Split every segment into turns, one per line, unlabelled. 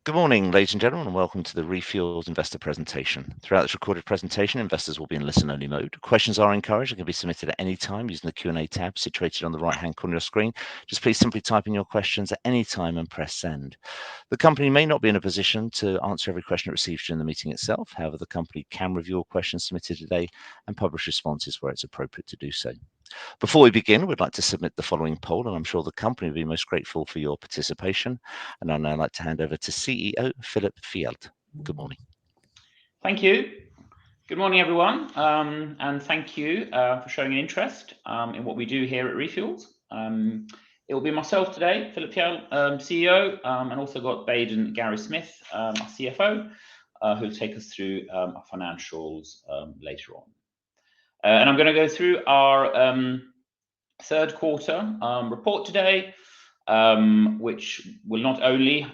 Good morning, ladies and gentlemen, and welcome to the REFUELS investor presentation. Throughout this recorded presentation, investors will be in listen-only mode. Questions are encouraged and can be submitted at any time using the Q&A tab situated on the right-hand corner of your screen. Just please simply type in your questions at any time and press send. The company may not be in a position to answer every question it receives during the meeting itself. However, the company can review all questions submitted today and publish responses where it's appropriate to do so. Before we begin, we'd like to submit the following poll, and I'm sure the company will be most grateful for your participation. And I'd now like to hand over to CEO Philip Fjeld. Good morning.
Thank you. Good morning, everyone, and thank you for showing an interest in what we do here at REFUELS. It will be myself today, Philip Fjeld, CEO, and also got Baden Gary Smith, our CFO, who will take us through our financials later on. And I'm going to go through our third quarter report today, which will not only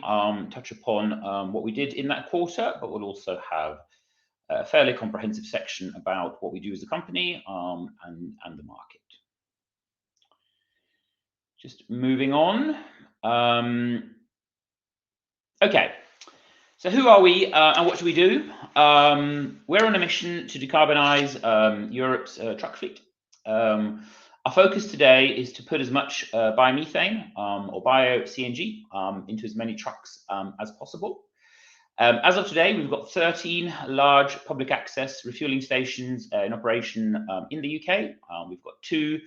touch upon what we did in that quarter, but will also have a fairly comprehensive section about what we do as a company and the market. Just moving on. Okay. So who are we and what do we do? We're on a mission to decarbonize Europe's truck fleet. Our focus today is to put as much biomethane or bio-CNG into as many trucks as possible. As of today, we've got 13 large public access refueling stations in operation in the UK. We've got 2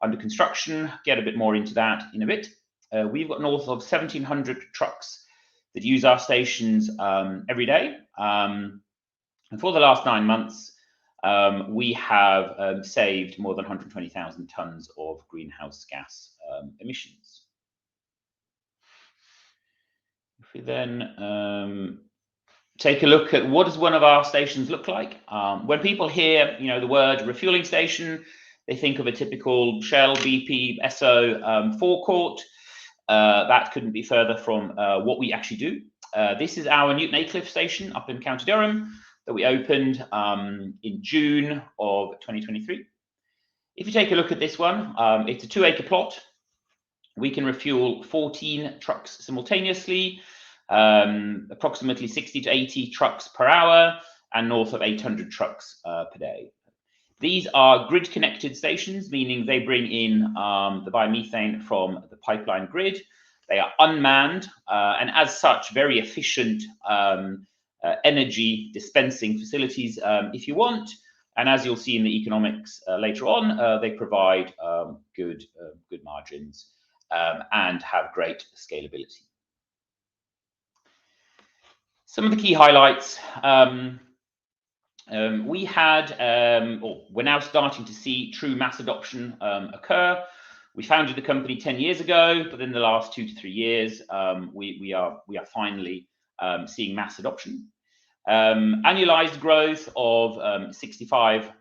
under construction. Get a bit more into that in a bit. We've got north of 1,700 trucks that use our stations every day. And for the last 9 months, we have saved more than 120,000 tons of greenhouse gas emissions. If we then take a look at what does one of our stations look like. When people hear, the word refueling station, they think of a typical Shell, BP, Esso forecourt. That couldn't be further from what we actually do. This is our Newton Aycliffe station up in County Durham that we opened in June of 2023. If you take a look at this one, it's a 2-acre plot. We can refuel 14 trucks simultaneously, approximately 60 to 80 trucks per hour, and north of 800 trucks per day. These are grid-connected stations, meaning they bring in the biomethane from the pipeline grid. They are unmanned and as such, very efficient energy dispensing facilities if you want. And as you'll see in the economics later on, they provide good margins and have great scalability. Some of the key highlights. We're now starting to see true mass adoption occur. We founded the company 10 years ago, but in the last 2 to 3 years, we are finally seeing mass adoption. Annualized growth of 65%.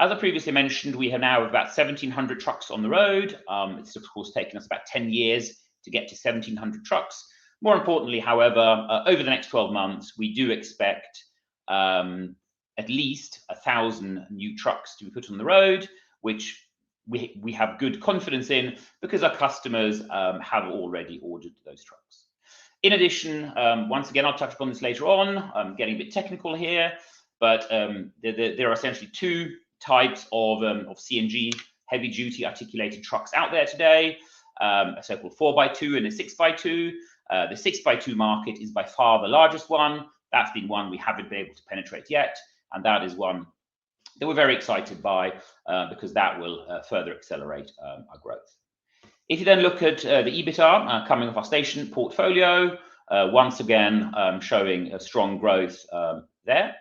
As I previously mentioned, we have now about 1,700 trucks on the road. It's of course taken us about 10 years to get to 1,700 trucks. More importantly, however, over the next 12 months, we do expect at least 1,000 new trucks to be put on the road, which we have good confidence in because our customers have already ordered those trucks. In addition, once again, I'll touch upon this later on. I'm getting a bit technical here, but there are essentially 2 types of CNG heavy-duty articulated trucks out there today, a so-called 4x2 and a 6x2. The 6x2 market is by far the largest one. That's been one we haven't been able to penetrate yet, and that is one that we're very excited by because that will further accelerate our growth. If you then look at the EBITDA coming off our station portfolio, once again showing a strong growth there.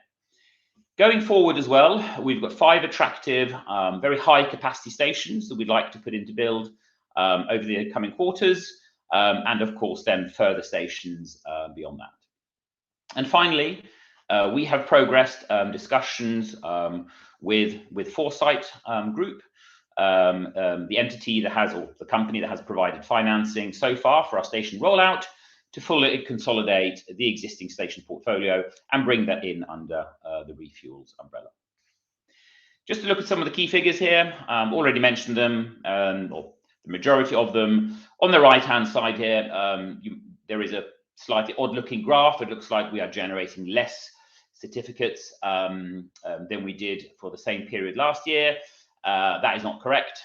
Going forward as well, we've got 5 attractive, very high capacity stations that we'd like to put into build over the coming quarters, and of course then further stations beyond that. And finally, we have progressed discussions with Foresight Group, the entity that has, or the company that has provided financing so far for our station rollout, to fully consolidate the existing station portfolio and bring that in under the REFUELS umbrella. Just to look at some of the key figures here, already mentioned them, or the majority of them. On the right-hand side here, there is a slightly odd looking graph. It looks like we are generating less certificates than we did for the same period last year. That is not correct.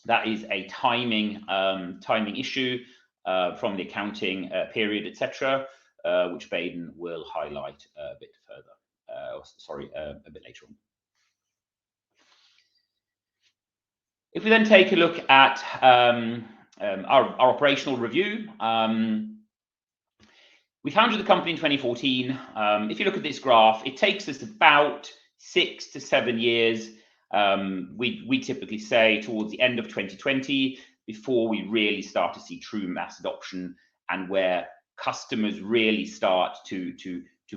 That is a timing issue from the accounting period, etc., which Baden will highlight a bit further. A bit later on. If we then take a look at our operational review, we founded the company in 2014. If you look at this graph, it takes us about 6 to 7 years. We typically say towards the end of 2020 before we really start to see true mass adoption, and where customers really start to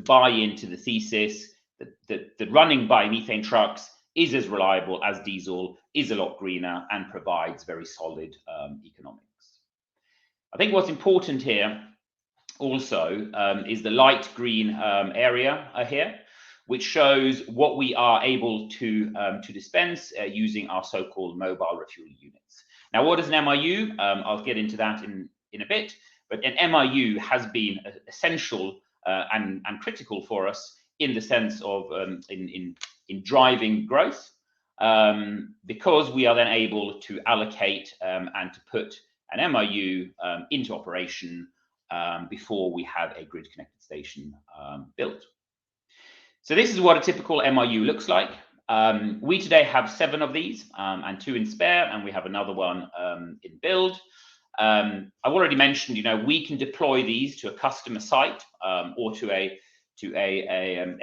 buy into the thesis that running biomethane trucks is as reliable as diesel, is a lot greener, and provides very solid economics. I think what's important here also is the light green area here, which shows what we are able to dispense using our so-called mobile refuel units. Now, what is an MRU? I'll get into that in a bit, but an MRU has been essential and critical for us in the sense of in driving growth, because we are then able to allocate and to put an MRU into operation before we have a grid connected station built. So this is what a typical MRU looks like. We today have 7 of these and 2 in spare, and we have another one in build. I've already mentioned, we can deploy these to a customer site or to a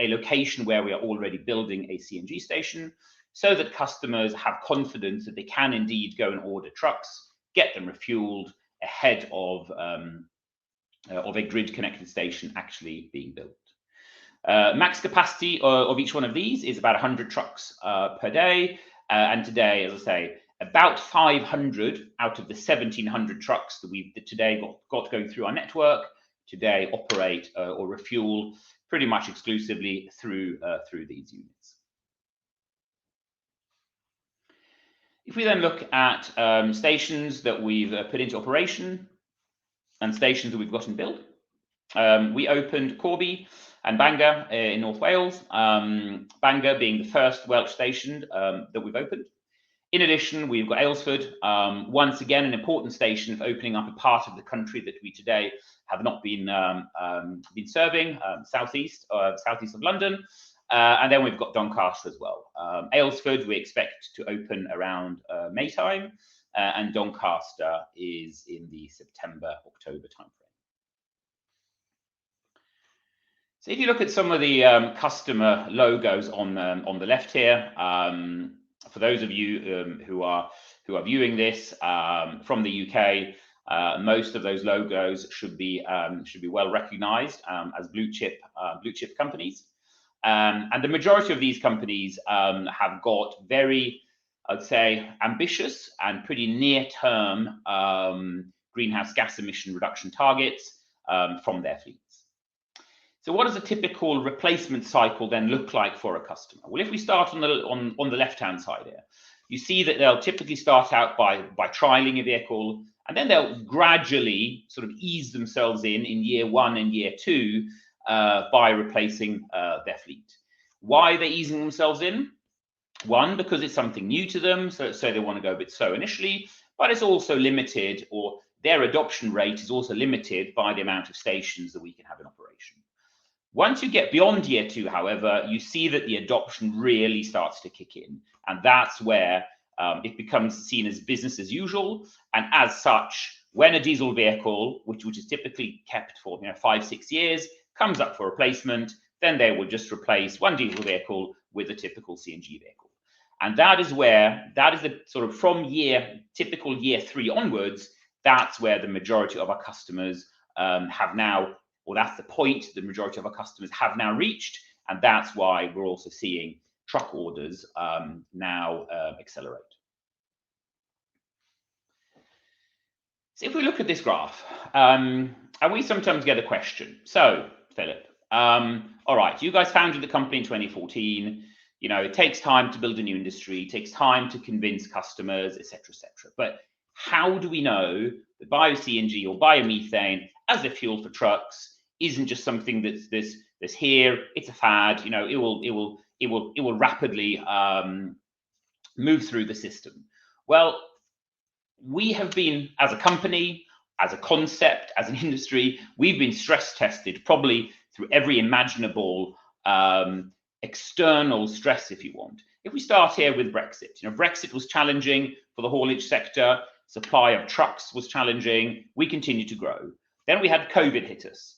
location where we are already building a CNG station, so that customers have confidence that they can indeed go and order trucks, get them refueled ahead of a grid connected station actually being built. Max capacity of each one of these is about 100 trucks per day, and today, as I say, about 500 out of the 1,700 trucks that we've today got going through our network today operate or refuel pretty much exclusively through these units. If we then look at stations that we've put into operation and stations that we've got in build, we opened Corby and Bangor in North Wales, Bangor being the first Welsh station that we've opened. In addition, we've got Aylesford, once again an important station for opening up a part of the country that we today have not been serving, southeast of London. And then we've got Doncaster as well. Aylesford we expect to open around May time, and Doncaster is in the September-October timeframe. So if you look at some of the customer logos on the left here, for those of you who are viewing this from the UK, most of those logos should be well recognised as blue chip companies. And the majority of these companies have got very, I'd say, ambitious and pretty near-term greenhouse gas emission reduction targets from their fleets. So what does a typical replacement cycle then look like for a customer? Well, if we start on the left-hand side here, you see that they'll typically start out by trialing a vehicle, and then they'll gradually sort of ease themselves in year 1 and year 2 by replacing their fleet. Why are they easing themselves in? One, because it's something new to them, so they want to go a bit slow initially, but it's also limited, or their adoption rate is also limited by the amount of stations that we can have in operation. Once you get beyond year 2, however, you see that the adoption really starts to kick in, and that's where it becomes seen as business as usual. And as such, when a diesel vehicle, which is typically kept for 5-6 years, comes up for replacement, then they will just replace one diesel vehicle with a typical CNG vehicle. And that is the sort of from typical year 3 onwards, that's where the majority of our customers have now, or that's the point the majority of our customers have now reached, and that's why we're also seeing truck orders now accelerate. So if we look at this graph, and we sometimes get a question. So, Philip, all right, you guys founded the company in 2014. It takes time to build a new industry, it takes time to convince customers, etc., etc. But How do we know that bio-CNG or biomethane as a fuel for trucks isn't just something that's here? It's a fad. You know, it will rapidly move through the system. Well, we have been, as a company, as a concept, as an industry, we've been stress tested probably through every imaginable external stress, if you want. If we start here with Brexit, you know, Brexit was challenging for the haulage sector. Supply of trucks was challenging. We continued to grow. Then we had COVID hit us.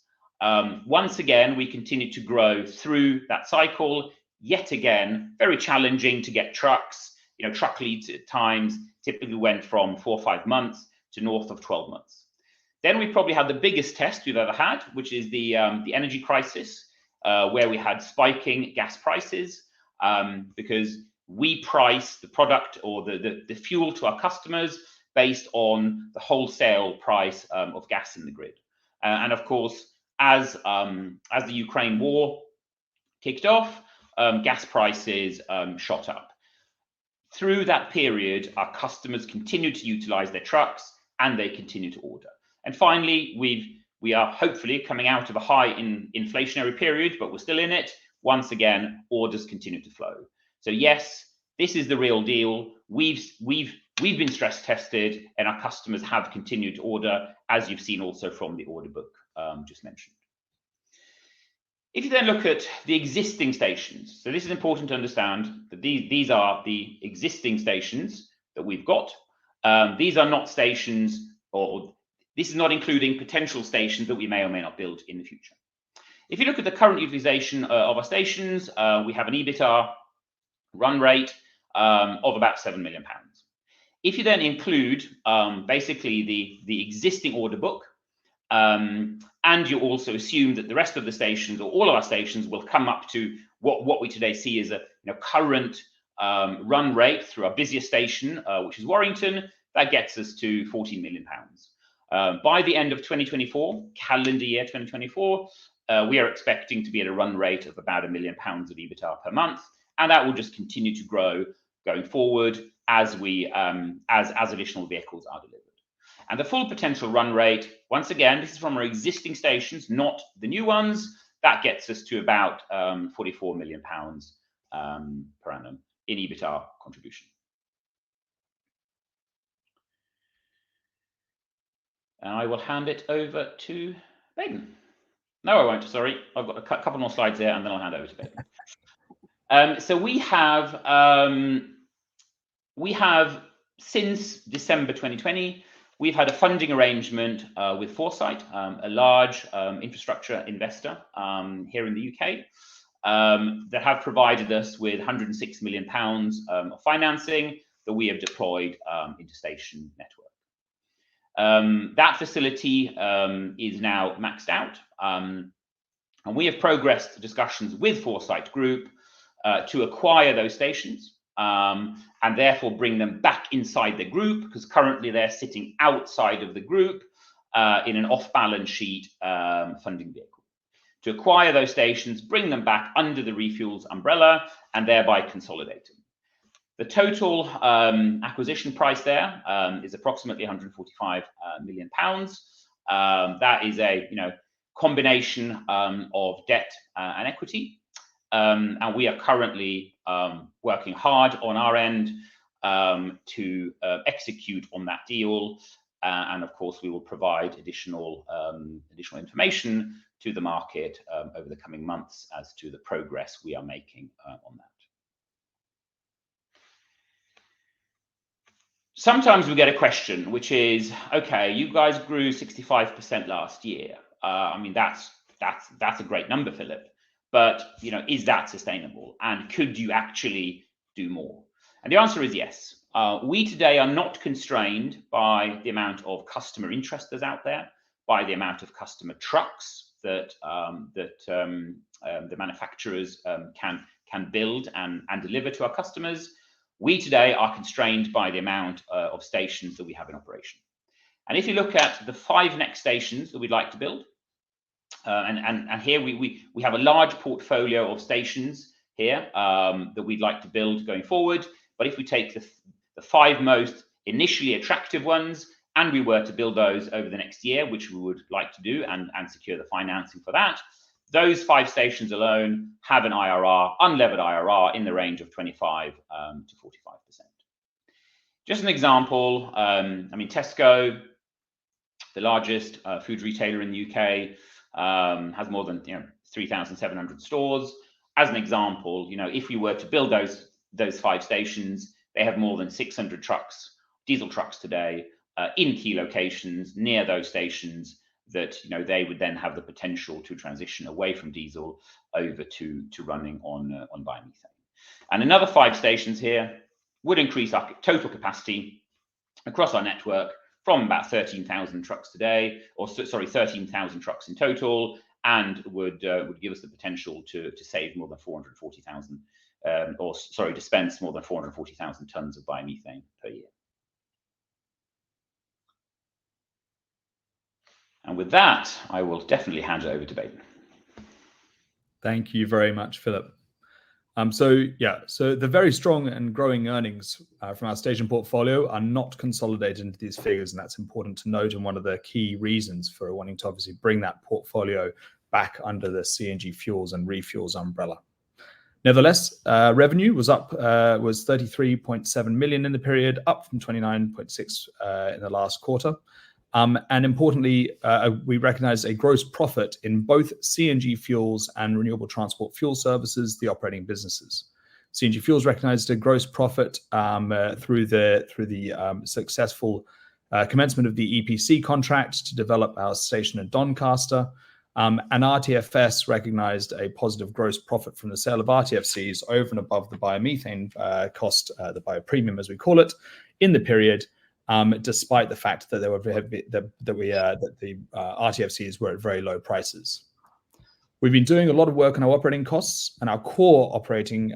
Once again, we continued to grow through that cycle. Yet again, very challenging to get trucks. You know, truck leads at times typically went from 4 or 5 months to north of 12 months. Then we probably had the biggest test we've ever had, which is the energy crisis, where we had spiking gas prices because we price the product or the fuel to our customers based on the wholesale price of gas in the grid. And of course, as the Ukraine war kicked off, gas prices shot up. Through that period, our customers continued to utilize their trucks and they continue to order. And finally, we are hopefully coming out of a high inflationary period, but we're still in it. Once again, orders continue to flow. So yes, this is the real deal. We've been stress tested and our customers have continued to order, as you've seen also from the order book just mentioned. If you then look at the existing stations, so this is important to understand that these are the existing stations that we've got. These are not stations, or this is not including potential stations that we may or may not build in the future. If you look at the current utilization of our stations, we have an EBITDA run rate of about £7 million. If you then include basically the existing order book, and you also assume that the rest of the stations or all of our stations will come up to what we today see as a current run rate through our busiest station, which is Warrington, that gets us to £14 million. By the end of 2024, calendar year 2024, we are expecting to be at a run rate of about £1 million of EBITDA per month, and that will just continue to grow going forward as we as additional vehicles are delivered. And the full potential run rate, once again, this is from our existing stations, not the new ones. That gets us to about £44 million per annum in EBITDA contribution. And I will hand it over to Baden. No, I won't. Sorry, I've got a couple more slides there, and then I'll hand over to Baden. So we have since December 2020. We've had a funding arrangement with Foresight, a large infrastructure investor here in the UK, that have provided us with £106 million of financing that we have deployed into station network. That facility is now maxed out, and we have progressed discussions with Foresight Group to acquire those stations. And therefore bring them back inside the group, because currently they're sitting outside of the group in an off-balance sheet funding vehicle. To acquire those stations, bring them back under the REFUELS umbrella, and thereby consolidate them. The total acquisition price there is approximately £145 million. That is a combination of debt and equity. And we are currently working hard on our end to execute on that deal. And of course, we will provide additional information to the market over the coming months as to the progress we are making on that. Sometimes we get a question, which is, okay, you guys grew 65% last year. I mean, that's a great number, Philip. But is that sustainable? And could you actually do more? And the answer is yes. We today are not constrained by the amount of customer interest that's out there, by the amount of customer trucks that the manufacturers can build and deliver to our customers. We today are constrained by the amount of stations that we have in operation. And if you look at the 5 next stations that we'd like to build, and here we have a large portfolio of stations here that we'd like to build going forward. But if we take the 5 most initially attractive ones, and we were to build those over the next year, which we would like to do and secure the financing for that, those 5 stations alone have an IRR, unlevered IRR, in the range of 25 to 45%. Just an example, I mean, Tesco, the largest food retailer in the UK, has more than 3,700 stores. As an example, if we were to build those 5 stations, they have more than 600 trucks, diesel trucks today, in key locations near those stations that they would then have the potential to transition away from diesel over to running on biomethane. And another 5 stations here would increase our total capacity across our network from about 13,000 trucks today, or sorry, 13,000 trucks in total, and would give us the potential to save more than 440,000, dispense more than 440,000 tons of biomethane per year. And with that, I will definitely hand it over to Baden.
Thank you very much, Philip. So the very strong and growing earnings from our station portfolio are not consolidated into these figures, and that's important to note, and one of the key reasons for wanting to obviously bring that portfolio back under the CNG Fuels and ReFuels umbrella. Nevertheless, revenue was 33.7 million in the period, up from 29.6 in the last quarter. And importantly, we recognize a gross profit in both CNG Fuels and Renewable Transport Fuel Services, the operating businesses. CNG Fuels recognized a gross profit through the successful commencement of the EPC contract to develop our station at Doncaster. And RTFS recognized a positive gross profit from the sale of RTFCs over and above the biomethane cost, the biopremium as we call it, in the period. Despite the fact that the RTFCs were at very low prices. We've been doing a lot of work on our operating costs, and our core operating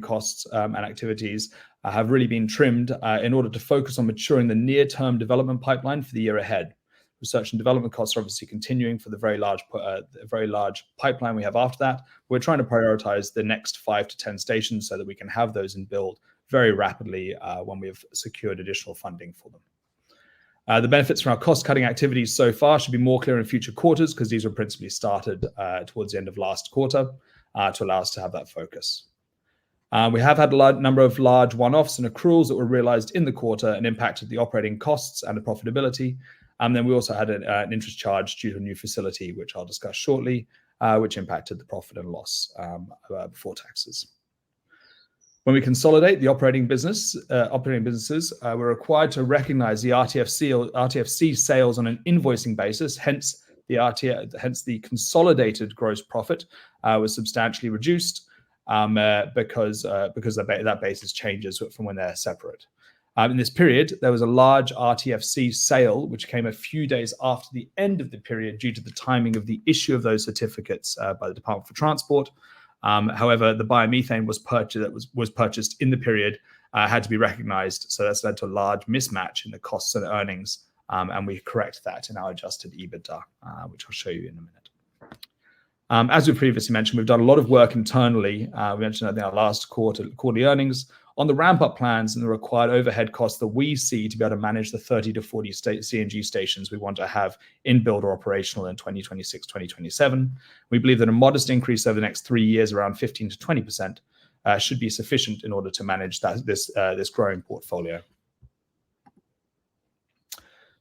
costs and activities have really been trimmed in order to focus on maturing the near-term development pipeline for the year ahead. Research and development costs are obviously continuing for the very large pipeline we have after that. We're trying to prioritize the next 5 to 10 stations so that we can have those in build very rapidly when we've secured additional funding for them. The benefits from our cost-cutting activities so far should be more clear in future quarters, because these were principally started towards the end of last quarter to allow us to have that focus. We have had a number of large one-offs and accruals that were realized in the quarter and impacted the operating costs and the profitability. And then we also had an interest charge due to a new facility, which I'll discuss shortly, which impacted the profit and loss before taxes. When we consolidate the operating businesses, we're required to recognize the RTFC sales on an invoicing basis. Hence, the consolidated gross profit was substantially reduced because that basis changes from when they're separate. In this period, there was a large RTFC sale, which came a few days after the end of the period due to the timing of the issue of those certificates by the Department for Transport. However, the biomethane was purchased in the period, had to be recognized. So that's led to a large mismatch in the costs and earnings. And we correct that in our adjusted EBITDA, which I'll show you in a minute. As we previously mentioned, we've done a lot of work internally. We mentioned that in our last quarterly earnings on the ramp-up plans and the required overhead costs that we see to be able to manage the 30 to 40 CNG stations we want to have in build or operational in 2026, 2027. We believe that a modest increase over the next 3 years, around 15 to 20%, should be sufficient in order to manage this growing portfolio.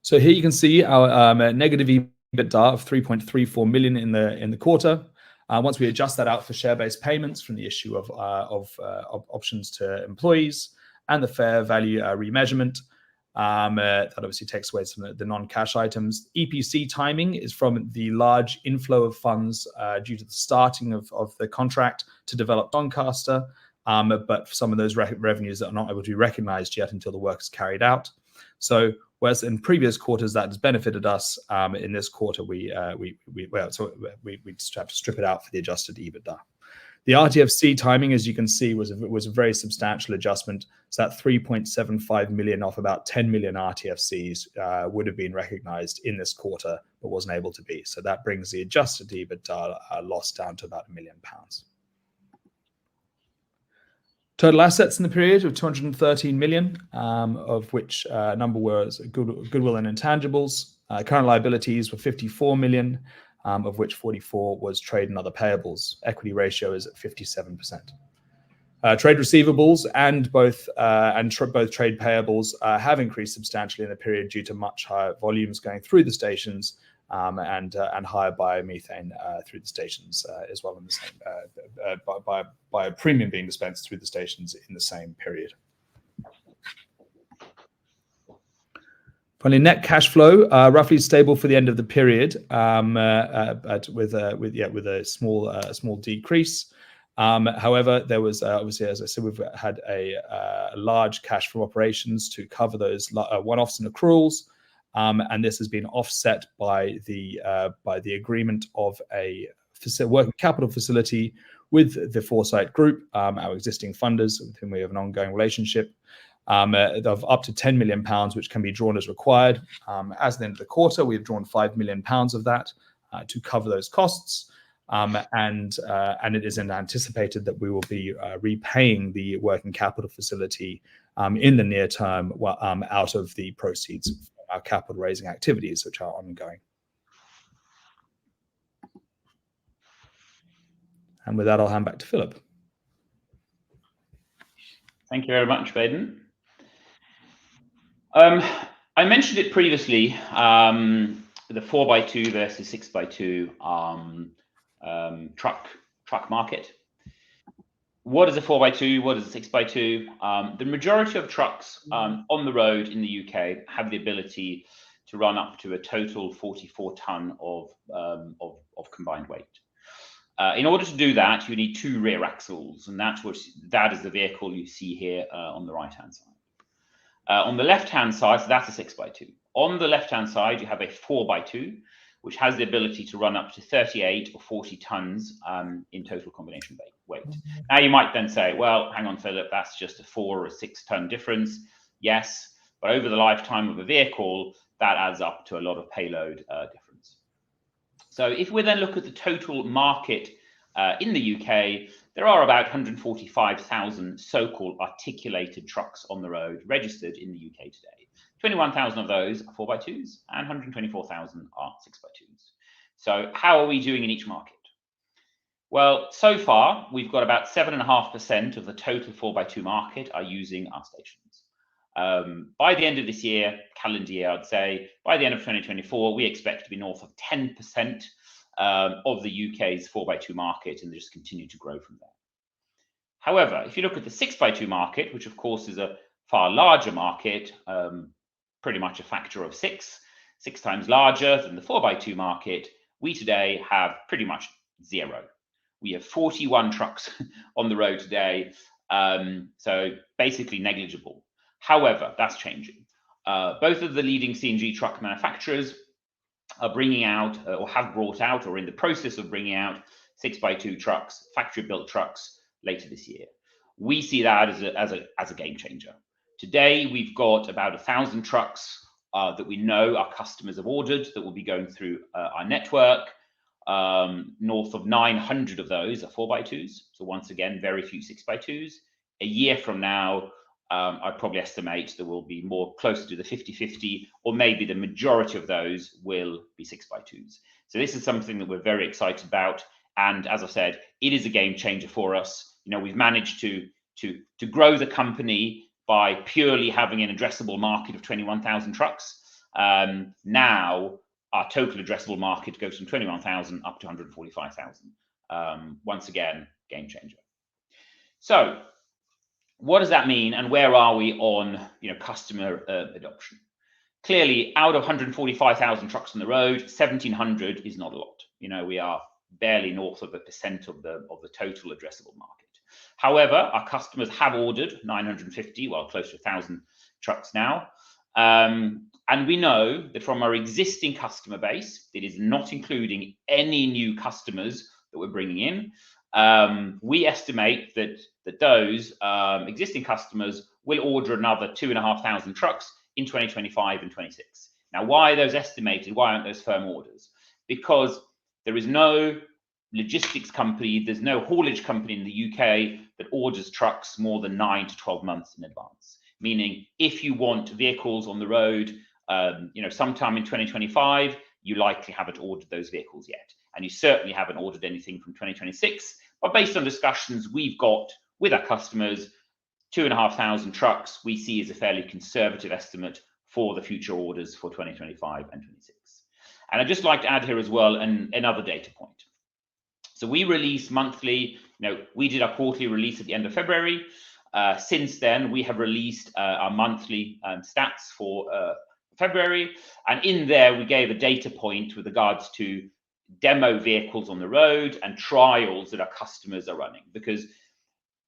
So here you can see our negative EBITDA of 3.34 million in the quarter. Once we adjust that out for share-based payments from the issue of options to employees and the fair value remeasurement, that obviously takes away some of the non-cash items. EPC timing is from the large inflow of funds due to the starting of the contract to develop Doncaster, but some of those revenues are not able to be recognized yet until the work is carried out. So whereas in previous quarters that has benefited us, in this quarter we just have to strip it out for the adjusted EBITDA. The RTFC timing, as you can see, was a very substantial adjustment. So that 3.75 million off about 10 million RTFCs would have been recognized in this quarter, but wasn't able to be. So that brings the adjusted EBITDA loss down to about £1 million. Total assets in the period of 213 million, of which a number was goodwill and intangibles. Current liabilities were 54 million, of which 44 was trade and other payables. Equity ratio is at 57%. Trade receivables and both trade payables have increased substantially in the period due to much higher volumes going through the stations and higher biomethane through the stations as well, in the same by a premium being dispensed through the stations in the same period. Finally, net cash flow roughly stable for the end of the period, with a small decrease. However, there was obviously, as I said, we've had a large cash from operations to cover those one-offs and accruals, and this has been offset by the agreement of a working capital facility with the Foresight Group, our existing funders with whom we have an ongoing relationship, of up to £10 million, which can be drawn as required. As at the end of the quarter, we've drawn £5 million of that to cover those costs. And it is anticipated that we will be repaying the working capital facility in the near term out of the proceeds of our capital raising activities, which are ongoing. And with that, I'll hand back to Philip.
Thank you very much, Baden. I mentioned it previously, the 4x2 versus 6x2 truck market. What is a 4x2? What is a 6x2? The majority of trucks on the road in the UK have the ability to run up to a total 44 ton of combined weight. In order to do that, you need two rear axles, and that is the vehicle you see here on the right-hand side. On the left-hand side, so that's a 6x2. On the left-hand side, you have a 4x2, which has the ability to run up to 38 or 40 tons in total combination weight. Now, you might then say, well, hang on, Philip, that's just a 4 or 6 ton difference. Yes, but over the lifetime of a vehicle, that adds up to a lot of payload difference. So if we then look at the total market in the UK, there are about 145,000 so-called articulated trucks on the road registered in the UK today. 21,000 of those are 4x2s and 124,000 are 6x2s. So how are we doing in each market? Well, so far, we've got about 7.5% of the total 4x2 market are using our stations. By the end of this year, calendar year, I'd say, by the end of 2024, we expect to be north of 10% of the UK's 4x2 market, and just continue to grow from there. However, if you look at the 6x2 market, which of course is a far larger market, pretty much a factor of 6 times larger than the 4x2 market, we today have pretty much zero. We have 41 trucks on the road today, so basically negligible. However, that's changing. Both of the leading CNG truck manufacturers are bringing out, or have brought out, or in the process of bringing out 6x2 trucks, factory-built trucks later this year. We see that as a game changer. Today, we've got about 1,000 trucks that we know our customers have ordered that will be going through our network. North of 900 of those are 4x2s. So once again, very few 6x2s. A year from now, I'd probably estimate there will be more closer to the 50-50, or maybe the majority of those will be 6x2s. So this is something that we're very excited about. And as I said, it is a game changer for us. You know, we've managed to grow the company by purely having an addressable market of 21,000 trucks. Now our total addressable market goes from 21,000 up to 145,000. Once again, game changer. So what does that mean, and where are we on customer adoption? Clearly, out of 145,000 trucks on the road, 1,700 is not a lot. We are barely north of 1% of the total addressable market. However, our customers have ordered 950, well, close to 1,000 trucks now. And we know that from our existing customer base, it is not including any new customers that we're bringing in. We estimate that those existing customers will order another 2,500 trucks in 2025 and 26. Now, why are those estimated? Why aren't those firm orders? Because there is no logistics company, there's no haulage company in the UK that orders trucks more than 9 to 12 months in advance. Meaning, if you want vehicles on the road, sometime in 2025, you likely haven't ordered those vehicles yet, and you certainly haven't ordered anything from 2026. But based on discussions we've got with our customers, 2,500 trucks we see as a fairly conservative estimate for the future orders for 2025 and 26. And I'd just like to add here as well another data point. So we release monthly, we did our quarterly release at the end of February. Since then, we have released our monthly stats for February. And in there, we gave a data point with regards to demo vehicles on the road and trials that our customers are running. Because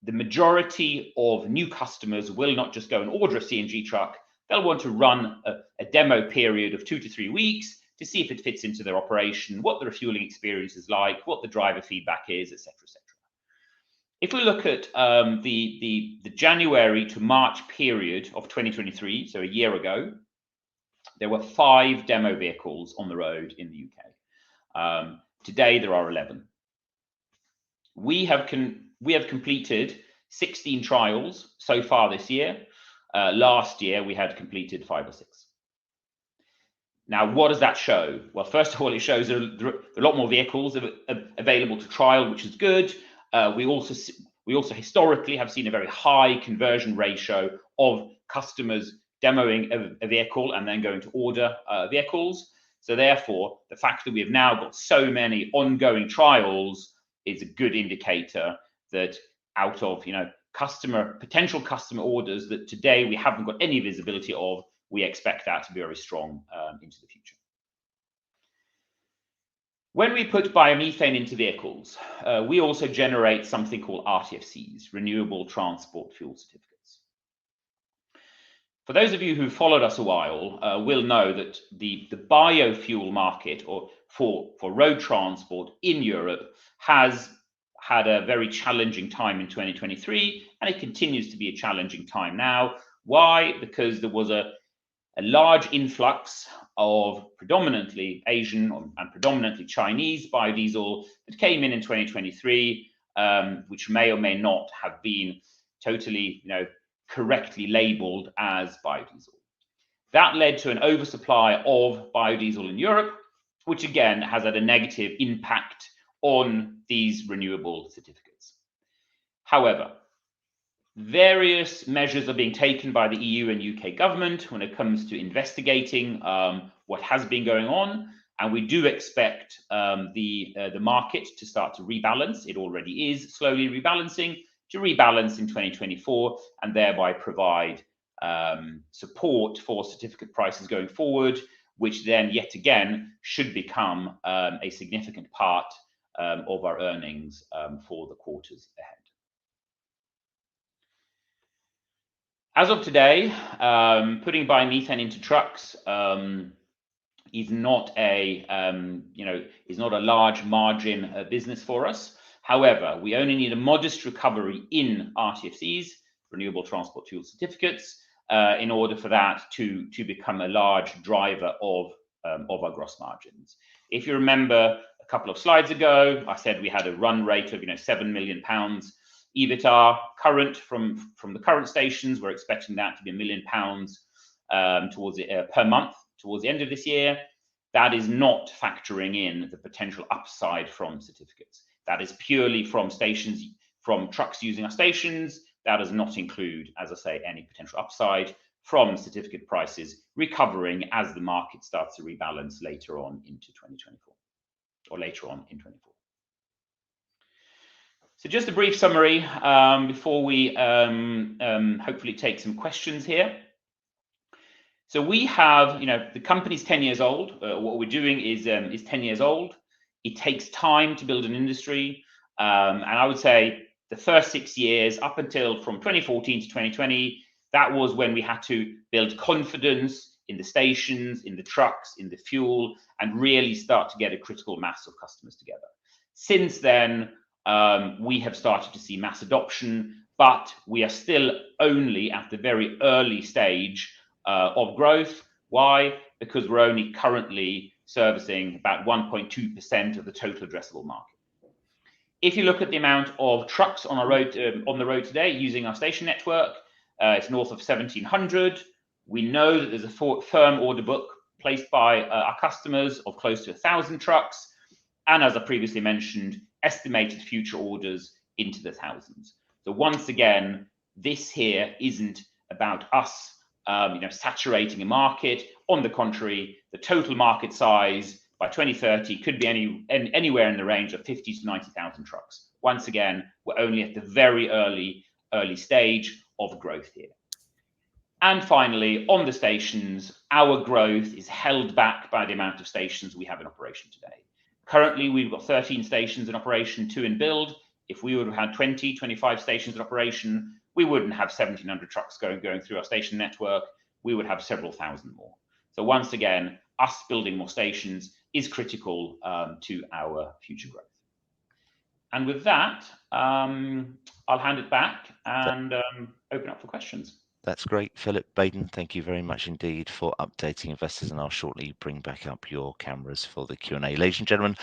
the majority of new customers will not just go and order a CNG truck. They'll want to run a demo period of 2 to 3 weeks to see if it fits into their operation, what the refueling experience is like, what the driver feedback is, etc., etc. If we look at the January to March period of 2023, so a year ago, there were 5 demo vehicles on the road in the UK. Today, there are 11. We have completed 16 trials so far this year. Last year, we had completed 5 or 6. Now, what does that show? Well, first of all, it shows there are a lot more vehicles available to trial, which is good. We also historically have seen a very high conversion ratio of customers demoing a vehicle and then going to order vehicles. So therefore, the fact that we have now got so many ongoing trials is a good indicator that out of potential customer orders that today we haven't got any visibility of, we expect that to be very strong into the future. When we put biomethane into vehicles, we also generate something called RTFCs, Renewable Transport Fuel Certificates. For those of you who followed us a while, will know that the biofuel market or for road transport in Europe has had a very challenging time in 2023, and it continues to be a challenging time now. Why? Because there was a large influx of predominantly Asian and predominantly Chinese biodiesel that came in 2023, which may or may not have been totally, correctly labeled as biodiesel. That led to an oversupply of biodiesel in Europe, which again has had a negative impact on these renewable certificates. However, various measures are being taken by the EU and UK government when it comes to investigating what has been going on, and we do expect the market to start to rebalance. It already is slowly rebalancing, to rebalance in 2024 and thereby provide support for certificate prices going forward, which then yet again should become a significant part of our earnings for the quarters ahead. As of today, putting biomethane into trucks is not a large margin business for us. However, we only need a modest recovery in RTFCs, Renewable Transport Fuel Certificates, in order for that to become a large driver of our gross margins. If you remember a couple of slides ago, I said we had a run rate of £7 million EBITDA current from the current stations. We're expecting that to be £1 million per month towards the end of this year. That is not factoring in the potential upside from certificates. That is purely from stations, from trucks using our stations. That does not include, as I say, any potential upside from certificate prices recovering as the market starts to rebalance later on into 2024 or later on in 2024. So just a brief summary before we hopefully take some questions here. So we have, the company's 10 years old. What we're doing is 10 years old. It takes time to build an industry. And I would say the first 6 years up until from 2014 to 2020, that was when we had to build confidence in the stations, in the trucks, in the fuel, and really start to get a critical mass of customers together. Since then, we have started to see mass adoption, but we are still only at the very early stage of growth. Why? Because we're only currently servicing about 1.2% of the total addressable market. If you look at the amount of trucks on the road today using our station network, it's north of 1,700. We know that there's a firm order book placed by our customers of close to 1,000 trucks, and as I previously mentioned, estimated future orders into the thousands. So once again, this here isn't about us, saturating a market. On the contrary, the total market size by 2030 could be anywhere in the range of 50 to 90,000 trucks. Once again, we're only at the very early stage of growth here. And finally, on the stations, our growth is held back by the amount of stations we have in operation today. Currently, we've got 13 stations in operation, 2 in build. If we would have had 20, 25 stations in operation, we wouldn't have 1,700 trucks going through our station network. We would have several thousand more. So once again, us building more stations is critical to our future growth. And with that, I'll hand it back and open up for questions.
That's great. Philip, Baden, thank you very much indeed for updating investors, and I'll shortly bring back up your cameras for the Q&A. Ladies and gentlemen,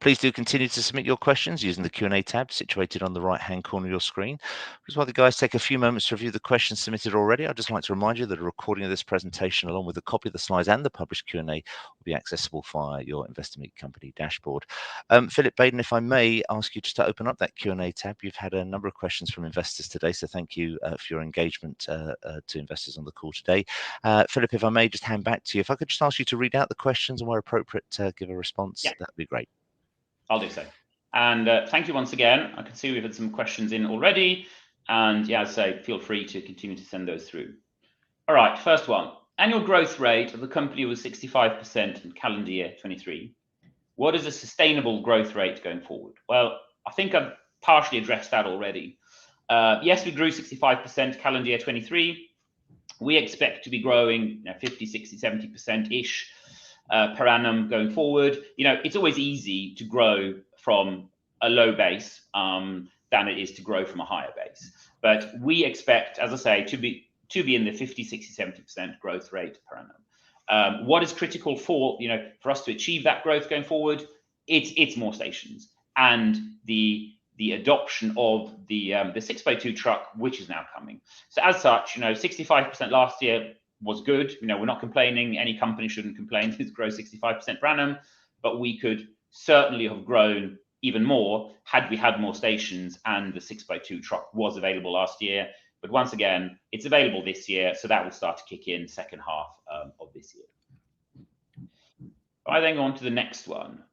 please do continue to submit your questions using the Q&A tab situated on the right-hand corner of your screen. Just while the guys take a few moments to review the questions submitted already, I'd just like to remind you that a recording of this presentation, along with a copy of the slides and the published Q&A, will be accessible via your Investor Meet Company dashboard. Philip, Baden, if I may ask you just to open up that Q&A tab. You've had a number of questions from investors today, so thank you for your engagement to investors on the call today. Philip, if I may just hand back to you, if I could just ask you to read out the questions and where appropriate give a response, that'd be great.
I'll do so. And thank you once again. I can see we've had some questions in already, and as I say, feel free to continue to send those through. All right, first one. Annual growth rate of the company was 65% in calendar year 23. What is a sustainable growth rate going forward? Well, I think I've partially addressed that already. Yes, we grew 65% calendar year 23. We expect to be growing 50, 60, 70%-ish per annum going forward. It's always easy to grow from a low base than it is to grow from a higher base. But we expect, as I say, to be in the 50, 60, 70% growth rate per annum. What is critical for us to achieve that growth going forward? It's more stations and the adoption of the 6x2 truck, which is now coming. So as such, 65% last year was good. We're not complaining. Any company shouldn't complain to grow 65% per annum, but we could certainly have grown even more had we had more stations and the 6x2 truck was available last year. But once again, it's available this year, so that will start to kick in second half of this year. I then go on to the next one.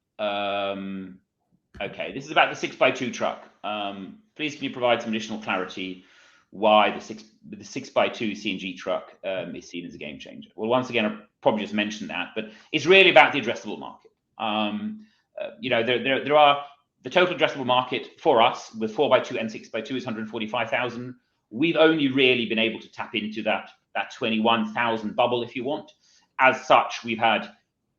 Okay, this is about the 6x2 truck. Please can you provide some additional clarity why the 6x2 CNG truck is seen as a game changer? Well, once again, I probably just mentioned that, but it's really about the addressable market. There are the total addressable market for us with 4x2 and 6x2 is 145,000. We've only really been able to tap into that 21,000 bubble, if you want. As such, we've had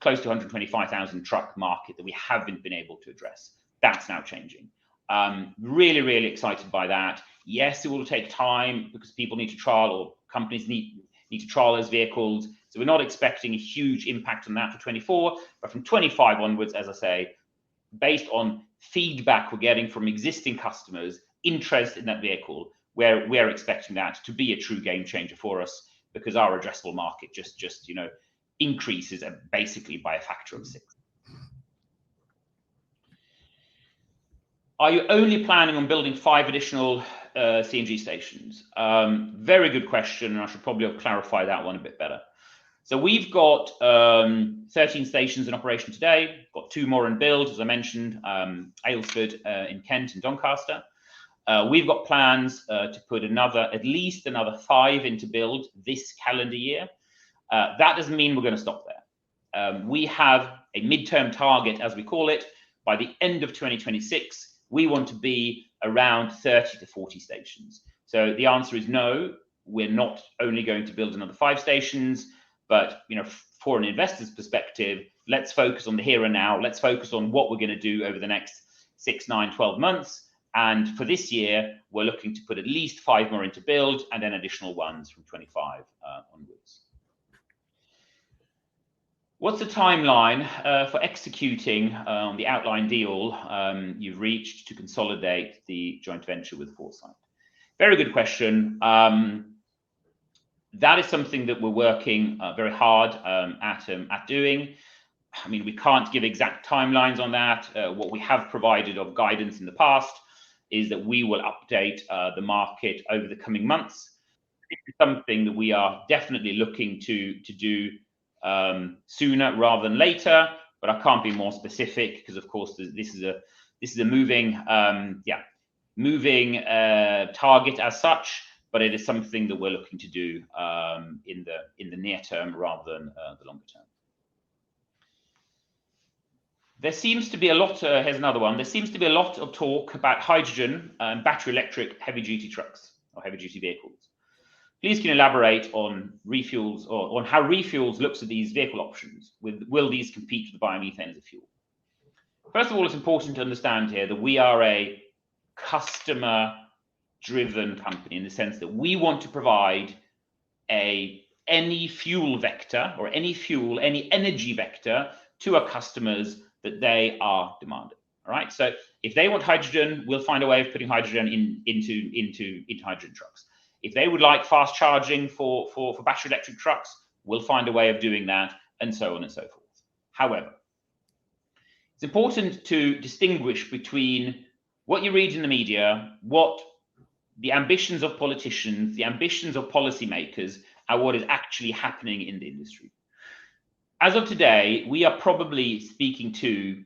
close to 125,000 truck market that we haven't been able to address. That's now changing. Really, really excited by that. Yes, it will take time because people need to trial, or companies need to trial those vehicles. So we're not expecting a huge impact on that for 24, but from 25 onwards, as I say, based on feedback we're getting from existing customers, interest in that vehicle, where we're expecting that to be a true game changer for us because our addressable market just increases basically by a factor of 6. Are you only planning on building 5 additional CNG stations? Very good question, and I should probably clarify that one a bit better. So we've got 13 stations in operation today, got 2 more in build, as I mentioned, Aylesford in Kent and Doncaster. We've got plans to put at least another 5 into build this calendar year. That doesn't mean we're going to stop there. We have a midterm target, as we call it. By the end of 2026, we want to be around 30 to 40 stations. So the answer is no, we're not only going to build another 5 stations, but for an investor's perspective, let's focus on the here and now. Let's focus on what we're going to do over the next 6, 9, 12 months. And for this year, we're looking to put at least 5 more into build and then additional ones from 25 onwards. What's the timeline for executing the outline deal you've reached to consolidate the joint venture with Foresight? Very good question. That is something that we're working very hard at doing. I mean, we can't give exact timelines on that. What we have provided of guidance in the past is that we will update the market over the coming months. This is something that we are definitely looking to do sooner rather than later, but I can't be more specific because, of course, this is a moving target as such. But it is something that we're looking to do in the near term rather than the longer term. There seems to be a lot. Here's another one. There seems to be a lot of talk about hydrogen and battery electric heavy-duty trucks or heavy-duty vehicles. Please can you elaborate on REFUELS or on how REFUELS looks at these vehicle options? Will these compete with biomethane as a fuel? First of all, it's important to understand here that we are a customer-driven company in the sense that we want to provide any fuel vector or any energy vector to our customers that they are demanding. All right. So if they want hydrogen, we'll find a way of putting hydrogen into hydrogen trucks. If they would like fast charging for battery electric trucks, we'll find a way of doing that, and so on and so forth. However, it's important to distinguish between what you read in the media, what the ambitions of politicians, the ambitions of policymakers, and what is actually happening in the industry. As of today, we are probably speaking to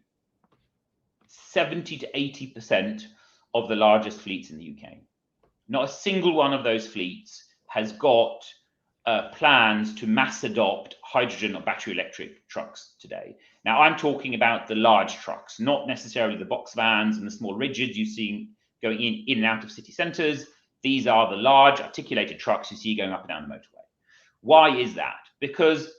70 to 80% of the largest fleets in the UK. Not a single one of those fleets has got plans to mass adopt hydrogen or battery electric trucks today. Now, I'm talking about the large trucks, not necessarily the box vans and the small rigids you see going in and out of city centres. These are the large articulated trucks you see going up and down the motorway. Why is that? Because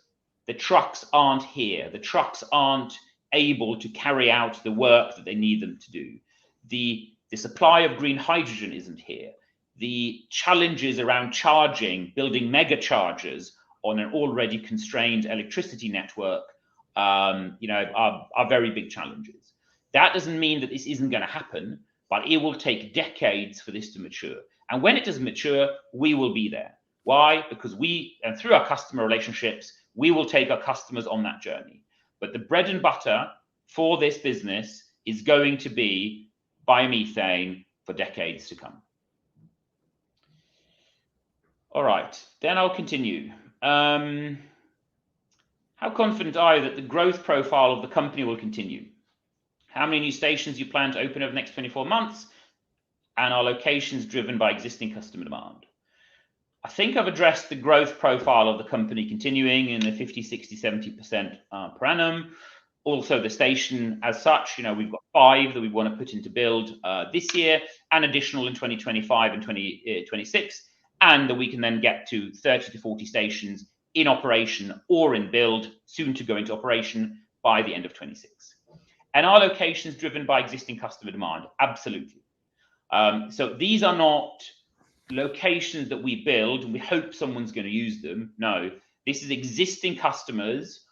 the trucks aren't here. The trucks aren't able to carry out the work that they need them to do. The supply of green hydrogen isn't here. The challenges around charging, building mega chargers on an already constrained electricity network, are very big challenges. That doesn't mean that this isn't going to happen, but it will take decades for this to mature. And when it does mature, we will be there. Why? Because and through our customer relationships, we will take our customers on that journey. But the bread and butter for this business is going to be biomethane for decades to come. All right, then I'll continue. How confident are you that the growth profile of the company will continue? How many new stations you plan to open over the next 24 months? And are locations driven by existing customer demand? I think I've addressed the growth profile of the company continuing in the 50, 60, 70% per annum. Also, the station as such, we've got 5 that we want to put into build this year, and additional in 2025 and 2026, and that we can then get to 30 to 40 stations in operation or in build, soon to go into operation by the end of 26. And are locations driven by existing customer demand? Absolutely. So these are not locations that we build and we hope someone's going to use them. No, this is existing customers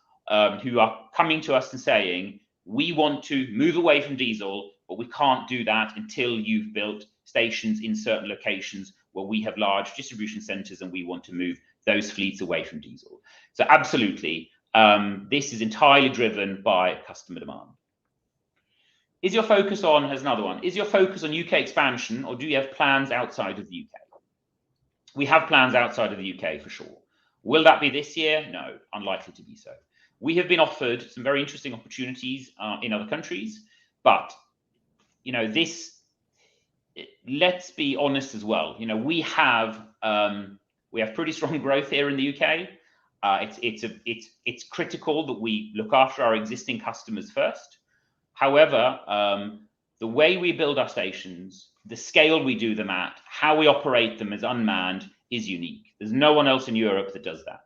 who are coming to us and saying, we want to move away from diesel, but we can't do that until you've built stations in certain locations where we have large distribution centers and we want to move those fleets away from diesel. So absolutely, this is entirely driven by customer demand. Is your focus on, here's another one, is your focus on UK expansion, or do you have plans outside of the UK? We have plans outside of the UK for sure. Will that be this year? No, unlikely to be so. We have been offered some very interesting opportunities in other countries, but let's be honest as well. We have pretty strong growth here in the UK. It's critical that we look after our existing customers first. However, the way we build our stations, the scale we do them at, how we operate them as unmanned is unique. There's no one else in Europe that does that.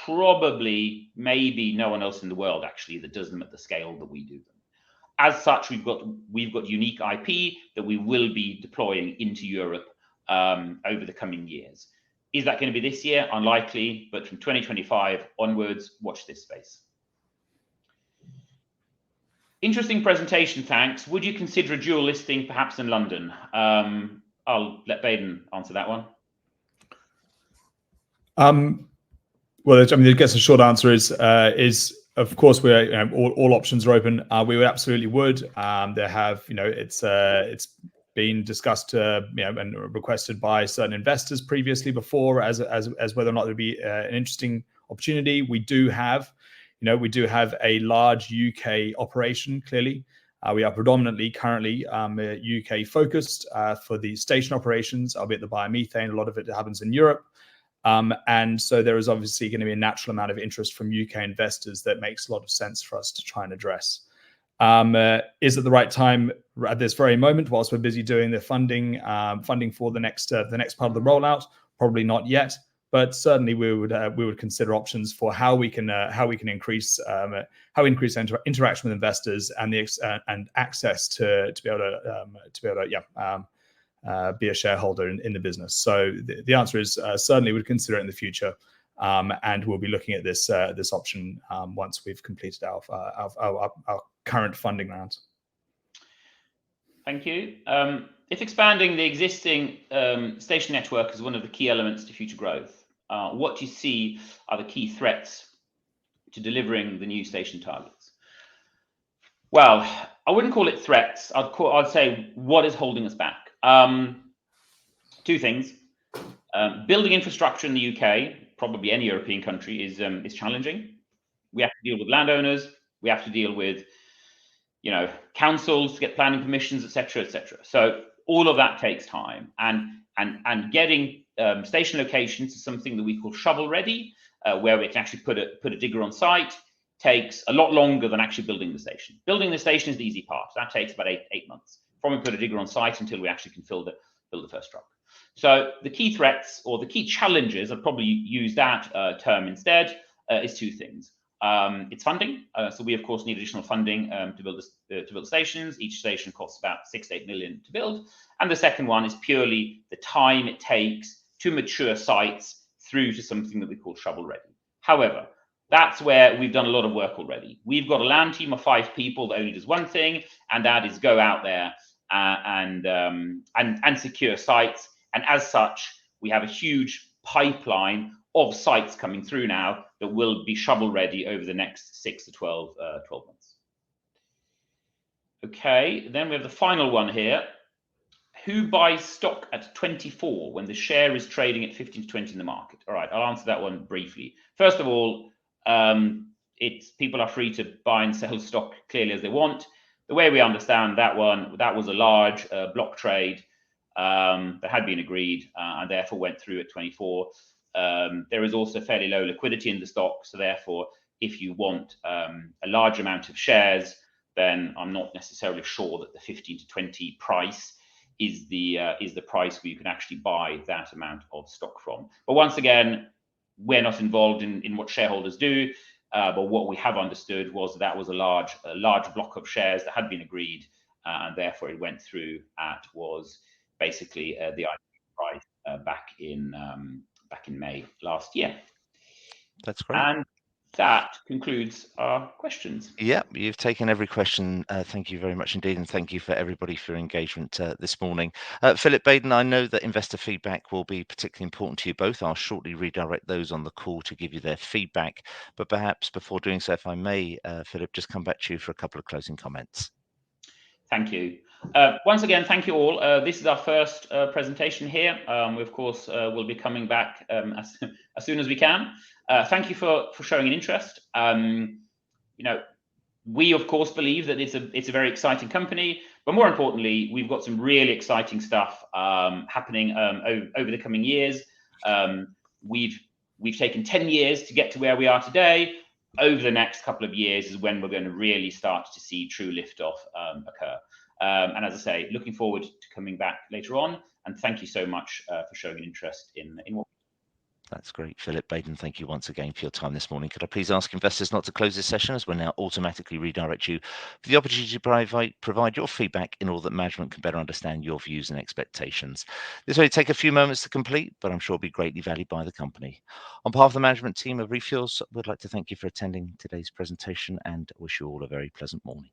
Probably, maybe no one else in the world actually that does them at the scale that we do them. As such, we've got unique IP that we will be deploying into Europe over the coming years. Is that going to be this year? Unlikely, but from 2025 onwards, watch this space. Interesting presentation, thanks. Would you consider a dual listing, perhaps in London? I'll let Baden answer that one.
Well, I mean, I guess the short answer is of course we're all options are open. We would absolutely would. There have it's been discussed and requested by certain investors previously before as whether or not there'd be an interesting opportunity. We do have a large UK operation. Clearly, we are predominantly currently UK focused for the station operations, albeit the biomethane. A lot of it happens in Europe. And so there is obviously going to be a natural amount of interest from UK investors that makes a lot of sense for us to try and address. Is it the right time at this very moment, whilst we're busy doing the funding for the next part of the rollout? Probably not yet, but certainly we would consider options for how we can increase interaction with investors and and access to be able to be a shareholder in the business. So the answer is certainly would consider it in the future, and we'll be looking at this option once we've completed our current funding rounds.
Thank you. If expanding the existing station network is one of the key elements to future growth, what do you see are the key threats to delivering the new station targets? Well, I wouldn't call it threats. I'd say what is holding us back. Two things. Building infrastructure in the UK, probably any European country, is challenging. We have to deal with landowners. We have to deal with councils to get planning permissions, etc., etc. So all of that takes time, and getting station locations is something that we call shovel ready, where we can actually put a digger on site, takes a lot longer than actually building the station. Building the station is the easy part. That takes about eight months from we put a digger on site until we actually can build the first truck. So the key threats or the key challenges, I'd probably use that term instead, is two things. It's funding. So we of course need additional funding to build stations. Each station costs about 6 to 8 million to build. And the second one is purely the time it takes to mature sites through to something that we call shovel ready. However, that's where we've done a lot of work already. We've got a land team of 5 people that only does one thing, and that is go out there and secure sites. And as such, we have a huge pipeline of sites coming through now that will be shovel ready over the next 6 to 12 months. Okay, then we have the final one here. Who buys stock at 24 when the share is trading at 15 to 20 in the market? All right, I'll answer that one briefly. First of all, people are free to buy and sell stock clearly as they want. The way we understand that one, that was a large block trade that had been agreed and therefore went through at 24. There is also fairly low liquidity in the stock, so therefore, if you want a large amount of shares, then I'm not necessarily sure that the 15 to 20 price is the price where you can actually buy that amount of stock from. But once again, we're not involved in what shareholders do. But what we have understood was that was a large block of shares that had been agreed, and therefore it went through at was basically the IPO price back in May last year.
That's great.
And that concludes our questions.
Yeah, you've taken every question. Thank you very much indeed. And thank you for everybody for your engagement this morning. Philip, Baden, I know that investor feedback will be particularly important to you both. I'll shortly redirect those on the call to give you their feedback. But perhaps before doing so, if I may, Philip, just come back to you for a couple of closing comments.
Thank you. Once again, thank you all. This is our first presentation here. We, of course, will be coming back as soon as we can. Thank you for showing an interest. We, of course, believe that it's a very exciting company, but more importantly, we've got some really exciting stuff happening over the coming years. We've taken 10 years to get to where we are today. Over the next couple of years is when we're going to really start to see true liftoff occur. And as I say, looking forward to coming back later on. And thank you so much for showing an interest in what.
That's great. Philip, Baden, thank you once again for your time this morning. Could I please ask investors not to close this session, as we'll now automatically redirect you for the opportunity to provide your feedback in order that management can better understand your views and expectations. This may take a few moments to complete, but I'm sure it'll be greatly valued by the company. On behalf of the management team of REFUELS, we'd like to thank you for attending today's presentation and wish you all a very pleasant morning.